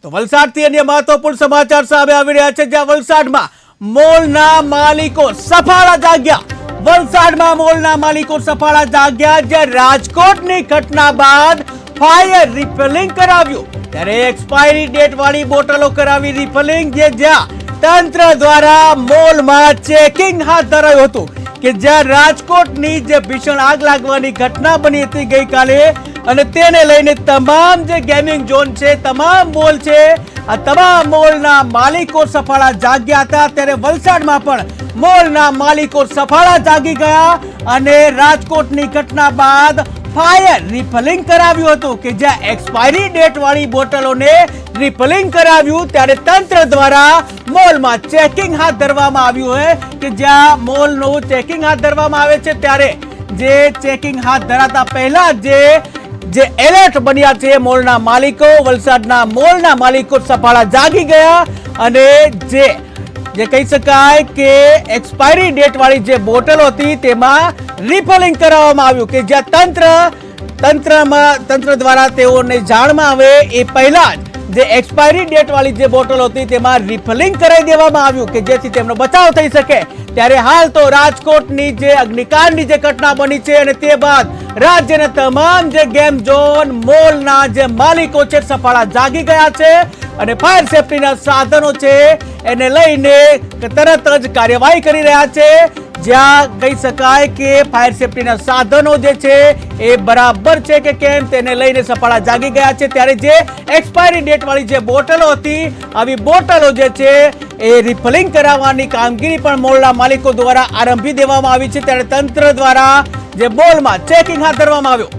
તો વલસાડથી અન્ય મહત્વપૂર્ણ સમાચાર સામે આવી રહ્યા છે, જ્યાં વલસાડમાં મોલના માલિકો સફાળા જાગ્યા. વલસાડમાં મોલના માલિકો સફાળા જાગ્યા, જ્યાં રાજકોટની ઘટના બાદ ફાયર રિફિલિંગ કરાવ્યું. ત્યારે એક્સપાયરી ડેટ વાળી બોટલો કરાવી રિફિલિંગ, જ્યાં તંત્ર દ્વારા મોલમાં ચેકિંગ હાથ ધરાયું હતું, કે જ્યાં રાજકોટની જે ભીષણ આગ લાગવાની ઘટના બની હતી ગઈકાલે, અને તેને લઈને તમામ જે ગેમિંગ ઝોન છે, તમામ મોલ છે, આ તમામ મોલના માલિકો સફાળા જાગ્યા હતા. ત્યારે વલસાડમાં પણ મોલના માલિકો સફાળા જાગી ગયા અને રાજકોટની ઘટના બાદ ફાયર રિફિલિંગ કરાવ્યું હતું, કે જ્યાં એક્સપાયરી ડેટ વાળી બોટલોને રિફિલિંગ કરાવ્યું. ત્યારે તંત્ર દ્વારા મોલમાં ચેકિંગ હાથ ધરવામાં આવ્યું હોય, કે જ્યાં મોલનું ચેકિંગ હાથ ધરવામાં આવે છે, ત્યારે જે ચેકિંગ હાથ ધરાતા પહેલા જે એલર્ટ બન્યા છે મોલના માલિકો, વલસાડના મોલના માલિકો સફાળા જાગી ગયા અને જે કહી શકાય કે એક્સપાયરી ડેટ વાળી જે બોટલો હતી તેમાં રિફિલિંગ કરાવવામાં આવ્યું, કે જ્યાં તંત્ર દ્વારા તેઓને જાણમાં આવે એ પહેલા જ જે એક્સપાયરી ડેટ વાળી જે બોટલો હતી તેમાં રિફિલિંગ કરાવી દેવામાં આવ્યું, કે જેથી તેમનો બચાવ થઈ શકે. ત્યારે હાલ તો રાજકોટની જે અગ્નિકાંડની જે ઘટના બની છે અને તે બાદ રાજ્યના તમામ જે ગેમ ઝોન મોલના જે માલિકો છે સફાળા જાગી ગયા છે અને ફાયર સેફટીના સાધનો છે એને લઈને તરત જ કાર્યવાહી કરી રહ્યા છે. જ્યાં કહી શકાય કે ફાયર સેફટીના સાધનો જે છે એ બરાબર છે કે કેમ તેને લઈને સફાળા જાગી ગયા છે. ત્યારે જે એક્સપાયરી ડેટ વાળી જે બોટલો હતી, આવી બોટલો જે છે એ રિફિલિંગ કરાવવાની કામગીરી પણ મોલના માલિકો દ્વારા આરંભી દેવામાં આવી છે. ત્યારે તંત્ર દ્વારા જે મોલમાં ચેકિંગ હાથ ધરવામાં આવ્યું.